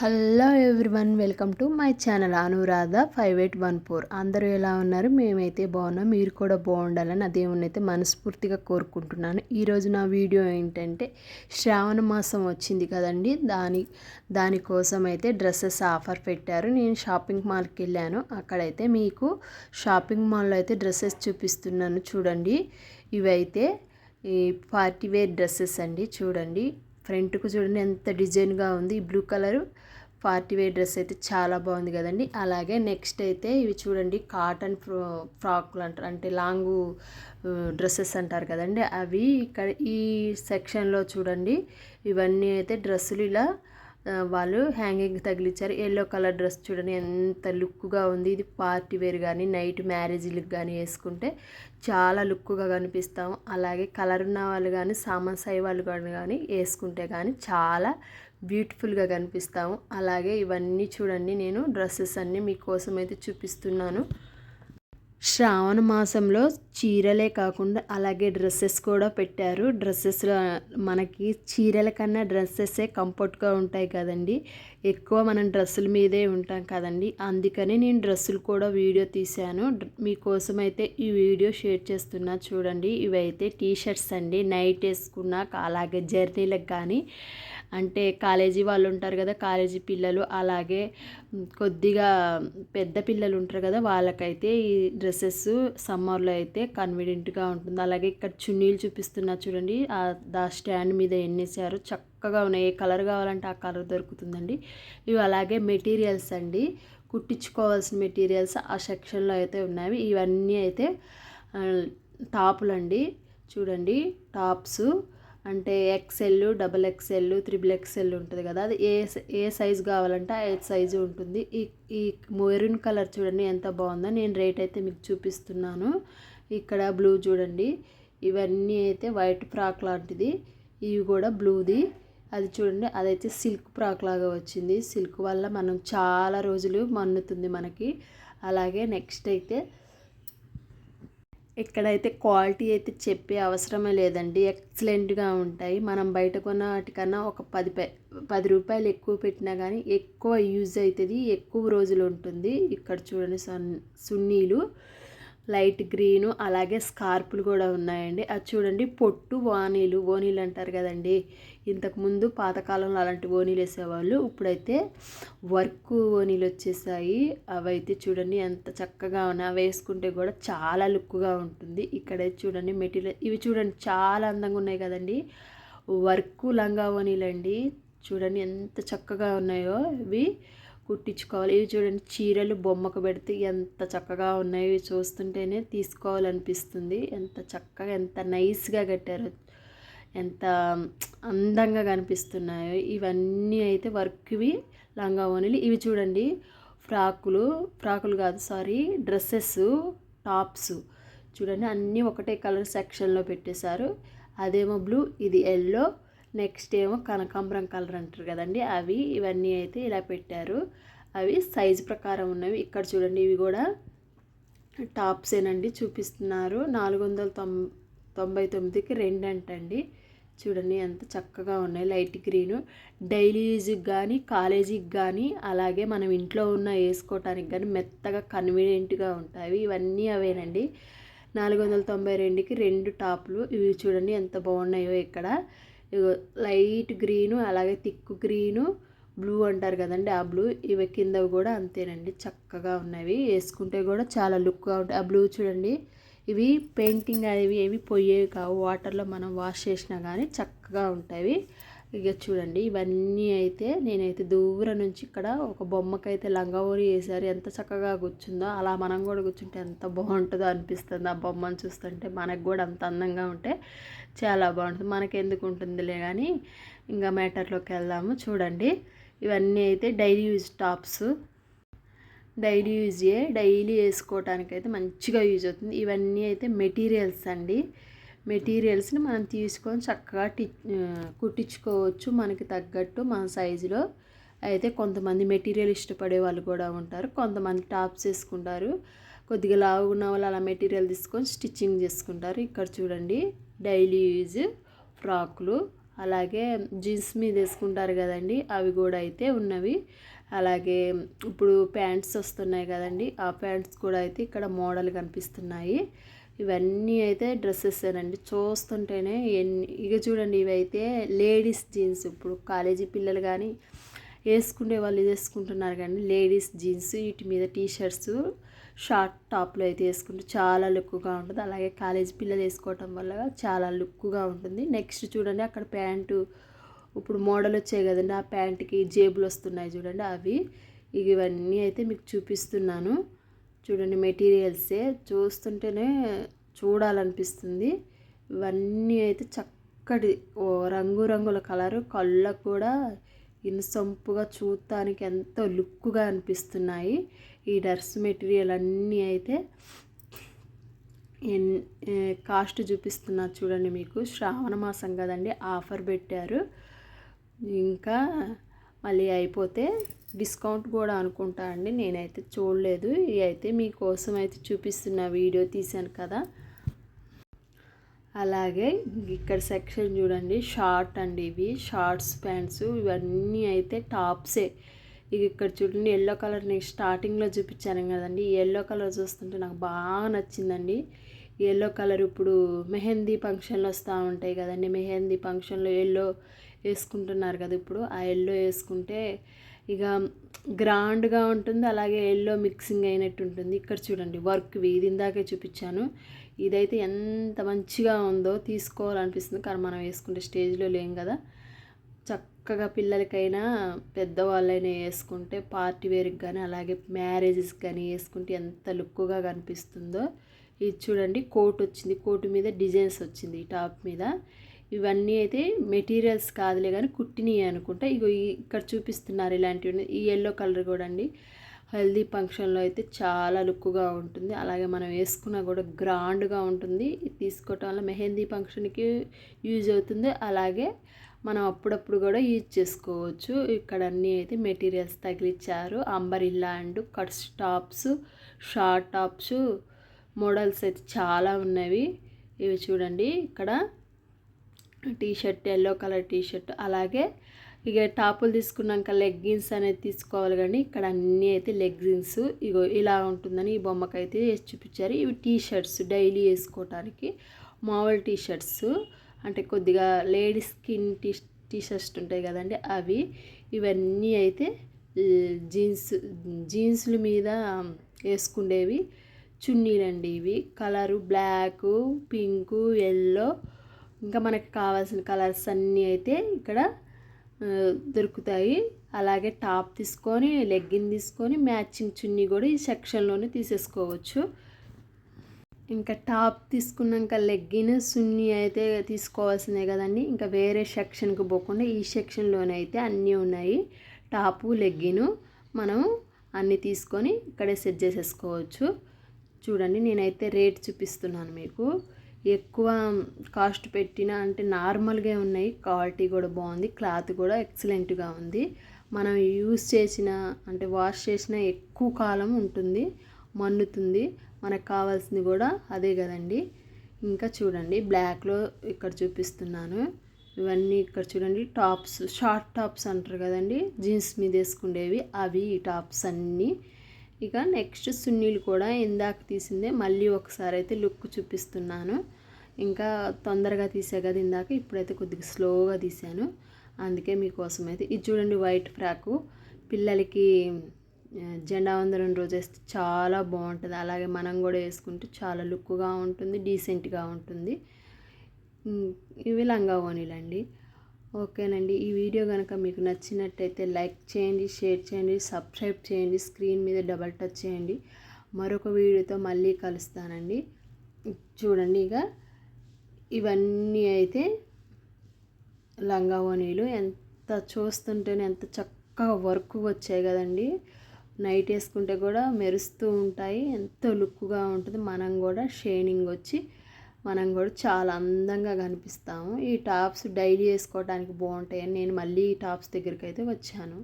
Hello everyone, welcome to my channel Anuradha 5814. అందరూ ఎలా ఉన్నారు? మేమైతే బాగున్నాం. మీరు కూడా బాగుండాలని నా దేవుని అయితే మనస్ఫూర్తిగా కోరుకుంటున్నాను. ఈరోజు నా వీడియో ఏంటంటే శ్రావణ మాసం వచ్చింది కదండి, దానికోసం అయితే డ్రెస్సెస్ ఆఫర్ పెట్టారు. నేను షాపింగ్ మాల్కి వెళ్ళాను. అక్కడైతే మీకు షాపింగ్ మాల్లో అయితే డ్రెస్సెస్ చూపిస్తున్నాను చూడండి. ఇవైతే ఈ పార్టీ వేర్ డ్రెస్సెస్ అండి. చూడండి, ఫ్రంట్కు చూడండి ఎంత డిజైన్గా ఉంది. ఈ blue colour party wear dress అయితే చాలా బాగుంది కదండి. అలాగే నెక్స్ట్ అయితే ఇవి చూడండి, కాటన్ ఫ్రాక్లు అంటారు, అంటే లాంగు డ్రెస్సెస్ అంటారు కదండి. అవి ఇక్కడ ఈ సెక్షన్లో చూడండి, ఇవన్నీ అయితే డ్రెస్సులు ఇలా వాళ్ళు హ్యాంగింగ్ తగిలిచ్చారు. ఎల్లో కలర్ డ్రెస్ చూడండి ఎంత లుక్గా ఉంది. ఇది పార్టీ వేర్ కానీ నైట్ మ్యారేజ్లకు కానీ వేసుకుంటే చాలా లుక్గా కనిపిస్తాము. అలాగే కలర్ ఉన్న వాళ్ళు కానీ సామాన్ సై వాళ్ళు కానీ వేసుకుంటే కానీ చాలా బ్యూటిఫుల్గా కనిపిస్తాము. అలాగే ఇవన్నీ చూడండి, నేను డ్రెస్సెస్ అన్నీ మీకోసం అయితే చూపిస్తున్నాను. శ్రావణ మాసంలో చీరలే కాకుండా అలాగే డ్రెస్సెస్ కూడా పెట్టారు. డ్రెస్సెస్లో మనకి చీరల కన్నా డ్రెస్సెసే కంఫర్ట్గా ఉంటాయి కదండి. ఎక్కువ మనం డ్రెస్సుల మీదే ఉంటాం కదండి. అందుకని నేను డ్రెస్సులు కూడా వీడియో తీశాను. మీకోసం అయితే ఈ వీడియో షేర్ చేస్తున్నా చూడండి. ఇవైతే టీషర్ట్స్ అండి. నైట్ వేసుకున్నా అలాగే జర్నీలకు కానీ, అంటే కాలేజీ వాళ్ళు ఉంటారు కదా, కాలేజీ పిల్లలు, అలాగే కొద్దిగా పెద్ద పిల్లలు ఉంటారు కదా, వాళ్ళకైతే ఈ డ్రెస్సెస్ సమ్మర్లో అయితే కన్వీనియంట్గా ఉంటుంది. అలాగే ఇక్కడ చున్నీలు చూపిస్తున్నా చూడండి, దా స్టాండ్ మీద ఎన్నేసారు, చక్కగా ఉన్నాయి. ఏ కలర్ కావాలంటే ఆ కలర్ దొరుకుతుందండి. ఇవి అలాగే మెటీరియల్స్ అండి, కుట్టించుకోవాల్సిన మెటీరియల్స్ ఆ సెక్షన్లో అయితే ఉన్నాయి. ఇవన్నీ అయితే టాపులు అండి. చూడండి, టాప్స్ అంటే XL, double XL, triple XL ఉంటుంది కదా, అది ఏ సైజు కావాలంటే ఆ సైజు ఉంటుంది. ఈ మెరూన్ కలర్ చూడండి ఎంత బాగుందో. నేను రేట్ అయితే మీకు చూపిస్తున్నాను. ఇక్కడ బ్లూ చూడండి, ఇవన్నీ అయితే వైట్ ఫ్రాక్ లాంటిది, ఇవి కూడా బ్లూది. అది చూడండి, అదైతే సిల్క్ ఫ్రాక్ లాగా వచ్చింది. సిల్క్ వల్ల మనం చాలా రోజులు మన్నుతుంది మనకి. అలాగే నెక్స్ట్ అయితే ఇక్కడైతే క్వాలిటీ అయితే చెప్పే అవసరమే లేదండి, ఎక్సలెంట్గా ఉంటాయి. మనం బయట కొన్న వాటికన్నా ఒక 10 రూపాయలు ఎక్కువ పెట్టినా కానీ ఎక్కువ యూజ్ అవుతుంది, ఎక్కువ రోజులు ఉంటుంది. ఇక్కడ చూడండి సున్నీలు లైట్ గ్రీను, అలాగే స్కార్పులు కూడా ఉన్నాయండి. అది చూడండి, పొట్టు ఓనీలు అంటారు కదండి. ఇంతకుముందు పాతకాలంలో అలాంటి ఓనీలు వేసేవాళ్ళు, ఇప్పుడైతే వర్క్ ఓనీలు వచ్చేసాయి. అవైతే చూడండి ఎంత చక్కగా ఉన్నాయి. అవి వేసుకుంటే కూడా చాలా లుక్గా ఉంటుంది. ఇక్కడైతే చూడండి మెటీరియల్, ఇవి చూడండి చాలా అందంగా ఉన్నాయి కదండి. వర్క్ లంగా ఓనీలండి, చూడండి ఎంత చక్కగా ఉన్నాయో. ఇవి కుట్టించుకోవాలి. ఇవి చూడండి, చీరలు బొమ్మకు పెడితే ఎంత చక్కగా ఉన్నాయి. ఇవి చూస్తుంటేనే తీసుకోవాలనిపిస్తుంది. ఎంత చక్కగా ఎంత నైస్గా కట్టారో, ఎంత అందంగా కనిపిస్తున్నాయో. ఇవన్నీ అయితే వర్క్వి లంగా ఓనీలు. ఇవి చూడండి, ఫ్రాకులు కాదు సారీ, డ్రెస్సెస్, టాప్స్ చూడండి అన్నీ ఒకటే కలర్ సెక్షన్లో పెట్టేశారు. అదేమో బ్లూ, ఇది ఎల్లో, నెక్స్ట్ ఏమో కనకాంబరం కలర్ అంటారు కదండి, అవి. ఇవన్నీ అయితే ఇలా పెట్టారు. అవి సైజు ప్రకారం ఉన్నవి. ఇక్కడ చూడండి, ఇవి కూడా టాప్సేనండి చూపిస్తున్నారు. 499కి 2 అంటండి. చూడండి ఎంత చక్కగా ఉన్నాయి. లైట్ గ్రీను, డైలీ యూజ్కి కానీ కాలేజీకి కానీ అలాగే మనం ఇంట్లో ఉన్న వేసుకోవటానికి కానీ మెత్తగా కన్వీనియంట్గా ఉంటాయి. ఇవన్నీ అవేనండి. 492కి 2 టాపులు. ఇవి చూడండి ఎంత బాగున్నాయో. ఇక్కడ లైట్ గ్రీను, అలాగే థిక్ గ్రీను, బ్లూ అంటారు కదండి, ఆ బ్లూ. ఇవి కిందవి కూడా అంతేనండి, చక్కగా ఉన్నవి. వేసుకుంటే కూడా చాలా లుక్గా ఉంటాయి. ఆ బ్లూ చూడండి, ఇవి పెయింటింగ్ అవి ఏవి పోయేవి కావు, వాటర్లో మనం వాష్ చేసినా కానీ చక్కగా ఉంటాయి. ఇక చూడండి, ఇవన్నీ అయితే నేనైతే దూరం నుంచి ఇక్కడ ఒక బొమ్మకైతే లంగా ఓరి వేసారు, ఎంత చక్కగా కూర్చుందో. అలా మనం కూడా కూర్చుంటే ఎంత బాగుంటుందో అనిపిస్తుంది. ఆ బొమ్మను చూస్తుంటే మనకు కూడా అంత అందంగా ఉంటే చాలా బాగుంటుంది. మనకి ఎందుకు ఉంటుందిలే కానీ ఇంకా మ్యాటర్లోకి వెళ్దాము. చూడండి, ఇవన్నీ అయితే డైలీ యూజ్ టాప్స్, డైలీ వేసుకోవటానికి అయితే మంచిగా యూజ్ అవుతుంది. ఇవన్నీ అయితే మెటీరియల్స్ అండి. మెటీరియల్స్ని మనం తీసుకొని చక్కగా కుట్టించుకోవచ్చు మనకి తగ్గట్టు మన సైజులో. అయితే కొంతమంది మెటీరియల్ ఇష్టపడే వాళ్ళు కూడా ఉంటారు, కొంతమంది టాప్స్ వేసుకుంటారు. కొద్దిగా లావు ఉన్న వాళ్ళు అలా మెటీరియల్ తీసుకొని స్టిచ్చింగ్ చేసుకుంటారు. ఇక్కడ చూడండి, డైలీ యూజ్ ఫ్రాకులు, అలాగే జీన్స్ మీద వేసుకుంటారు కదండి, అవి కూడా అయితే ఉన్నవి. అలాగే ఇప్పుడు ప్యాంట్స్ వస్తున్నాయి కదండి, ఆ ప్యాంట్స్ కూడా అయితే ఇక్కడ మోడల్ కనిపిస్తున్నాయి. ఇవన్నీ అయితే డ్రెస్సెస్ అండి, చూస్తుంటేనే ఇక చూడండి, ఇవైతే లేడీస్ జీన్స్. ఇప్పుడు కాలేజీ పిల్లలు కానీ వేసుకునే వాళ్ళు వేసుకుంటున్నారు కానీ లేడీస్ జీన్స్, వీటి మీద టీ షర్ట్స్ షార్ట్ టాప్లో అయితే వేసుకుంటే చాలా లుక్గా ఉంటుంది. అలాగే కాలేజీ పిల్లలు వేసుకోవటం వల్ల చాలా లుక్గా ఉంటుంది. నెక్స్ట్ చూడండి, అక్కడ ప్యాంటు ఇప్పుడు మోడల్ వచ్చాయి కదండి, ఆ ప్యాంట్కి జేబులు వస్తున్నాయి చూడండి, అవి ఇవన్నీ అయితే మీకు చూపిస్తున్నాను. చూడండి, మెటీరియల్సే చూస్తుంటేనే చూడాలనిపిస్తుంది. ఇవన్నీ అయితే చక్కటి రంగురంగుల కలరు, కళ్ళకు కూడా ఇన్సొంపుగా చూడటానికి ఎంతో లుక్గా అనిపిస్తున్నాయి. ఈ డ్రెస్ మెటీరియల్ అన్నీ అయితే కాస్ట్ చూపిస్తున్నారు చూడండి. మీకు శ్రావణ మాసం కదండి, ఆఫర్ పెట్టారు. ఇంకా మళ్ళీ అయిపోతే డిస్కౌంట్ కూడా అనుకుంటా అండి, నేనైతే చూడలేదు. ఇవి అయితే మీకోసం అయితే చూపిస్తున్న, వీడియో తీశాను కదా. అలాగే ఇక్కడ సెక్షన్ చూడండి, షార్ట్ అండి, ఇవి షార్ట్స్ ప్యాంట్స్, ఇవన్నీ అయితే టాప్సే. ఇక ఇక్కడ చూడండి, ఎల్లో కలర్ నేను స్టార్టింగ్లో చూపించాను కదండి, ఈ ఎల్లో కలర్ చూస్తుంటే నాకు బాగా నచ్చిందండి. ఎల్లో కలర్ ఇప్పుడు మెహందీ ఫంక్షన్లు వస్తూ ఉంటాయి కదండి, మెహందీ ఫంక్షన్లో ఎల్లో వేసుకుంటున్నారు కదా, ఇప్పుడు ఆ ఎల్లో వేసుకుంటే ఇక గ్రాండ్గా ఉంటుంది. అలాగే ఎల్లో మిక్సింగ్ అయినట్టు ఉంటుంది. ఇక్కడ చూడండి వర్క్, ఇది ఇందాకే చూపించాను. ఇదైతే ఎంత మంచిగా ఉందో, తీసుకోవాలనిపిస్తుంది. కానీ మనం వేసుకుంటే స్టేజ్లో లేం కదా, చక్కగా పిల్లలకైనా పెద్దవాళ్ళైనా వేసుకుంటే పార్టీ వేర్కి కానీ అలాగే మ్యారేజెస్కి కానీ వేసుకుంటే ఎంత లుక్గా కనిపిస్తుందో. ఇది చూడండి, కోట్ వచ్చింది, కోటు మీద డిజైన్స్ వచ్చింది ఈ టాప్ మీద. ఇవన్నీ అయితే మెటీరియల్స్ కాదులే కానీ కుట్టినవి అనుకుంటా. ఇగో ఇక్కడ చూపిస్తున్నారు ఇలాంటివి. ఈ ఎల్లో కలర్ కూడా అండి, హెల్దీ ఫంక్షన్లో అయితే చాలా లుక్గా ఉంటుంది. అలాగే మనం వేసుకున్నా కూడా గ్రాండ్గా ఉంటుంది. ఇది తీసుకోవటం వల్ల మెహందీ ఫంక్షన్కి యూజ్ అవుతుంది. అలాగే మనం అప్పుడప్పుడు కూడా యూజ్ చేసుకోవచ్చు. ఇక్కడ అన్నీ అయితే మెటీరియల్స్ తగిలిచ్చారు. Umbrella and cuts tops, short tops models అయితే చాలా ఉన్నవి. ఇవి చూడండి, ఇక్కడ టీషర్ట్, ఎల్లో కలర్ టీషర్ట్. అలాగే ఇక టాపులు తీసుకున్నాక లెగ్గిన్స్ అనేది తీసుకోవాలి కానీ ఇక్కడ అన్నీ అయితే లెగ్గిన్స్ ఇగో ఇలా ఉంటుందని ఈ బొమ్మకైతే వేసి చూపించారు. ఇవి టీషర్ట్స్ డైలీ వేసుకోవటానికి, మామూలు టీషర్ట్స్ అంటే కొద్దిగా లేడీస్ స్కిన్ టీషర్ట్స్ ఉంటాయి కదండి, అవి. ఇవన్నీ అయితే జీన్స్ల మీద వేసుకునేవి చున్నీలండి. ఇవి కలరు బ్లాకు, పింకు, ఎల్లో, ఇంకా మనకి కావాల్సిన కలర్స్ అన్నీ అయితే ఇక్కడ దొరుకుతాయి. అలాగే టాప్ తీసుకొని, లెగ్గిన్ తీసుకొని, మ్యాచింగ్ చున్నీ కూడా ఈ సెక్షన్లోనే తీసేసుకోవచ్చు. ఇంకా టాప్ తీసుకున్నాక లెగ్గిన్, చున్నీ అయితే తీసుకోవాల్సిందే కదండి. ఇంకా వేరే సెక్షన్కి పోకుండా ఈ సెక్షన్లోనే అయితే అన్నీ ఉన్నాయి. టాపు, లెగ్గిన్ మనం అన్నీ తీసుకొని ఇక్కడే సెట్ చేసేసుకోవచ్చు. చూడండి, నేనైతే రేట్ చూపిస్తున్నాను మీకు. ఎక్కువ కాస్ట్ పెట్టిన అంటే నార్మల్గా ఉన్నాయి, క్వాలిటీ కూడా బాగుంది, క్లాత్ కూడా ఎక్సలెంట్గా ఉంది. మనం యూస్ చేసిన అంటే వాష్ చేసిన ఎక్కువ కాలం ఉంటుంది, మన్నుతుంది. మనకు కావాల్సింది కూడా అదే కదండి. ఇంకా చూడండి, బ్లాక్లో ఇక్కడ చూపిస్తున్నాను. ఇవన్నీ ఇక్కడ చూడండి, టాప్స్, షార్ట్ టాప్స్ అంటారు కదండి, జీన్స్ మీద వేసుకునేవి, అవి ఈ టాప్స్ అన్నీ. ఇక నెక్స్ట్ సున్నీలు కూడా ఇందాక తీసిందే మళ్ళీ ఒకసారి అయితే లుక్ చూపిస్తున్నాను. ఇంకా తొందరగా తీసే కదా ఇందాక, ఇప్పుడైతే కొద్దిగా స్లోగా తీసాను, అందుకే మీకోసం అయితే. ఇది చూడండి, వైట్ ఫ్రాకు పిల్లలకి జెండా వందనం రోజు వేస్తే చాలా బాగుంటుంది. అలాగే మనం కూడా వేసుకుంటే చాలా లుక్గా ఉంటుంది, డీసెంట్గా ఉంటుంది. ఇవి లంగా ఓణీలండి. ఓకేనండి, ఈ వీడియో కనుక మీకు నచ్చినట్టయితే లైక్ చేయండి, షేర్ చేయండి, సబ్స్క్రైబ్ చేయండి, స్క్రీన్ మీద డబల్ టచ్ చేయండి. మరొక వీడియోతో మళ్ళీ కలుస్తానండి. చూడండి, ఇక ఇవన్నీ అయితే లంగా ఓణీలు ఎంత చూస్తుంటేనే ఎంత చక్కగా వర్క్ వచ్చాయి కదండి. నైట్ వేసుకుంటే కూడా మెరుస్తూ ఉంటాయి, ఎంతో లుక్గా ఉంటుంది. మనం కూడా షైనింగ్ వచ్చి మనం కూడా చాలా అందంగా కనిపిస్తాము. ఈ టాప్స్ డైలీ వేసుకోవడానికి బాగుంటాయని నేను మళ్ళీ ఈ టాప్స్ దగ్గరికి అయితే వచ్చాను.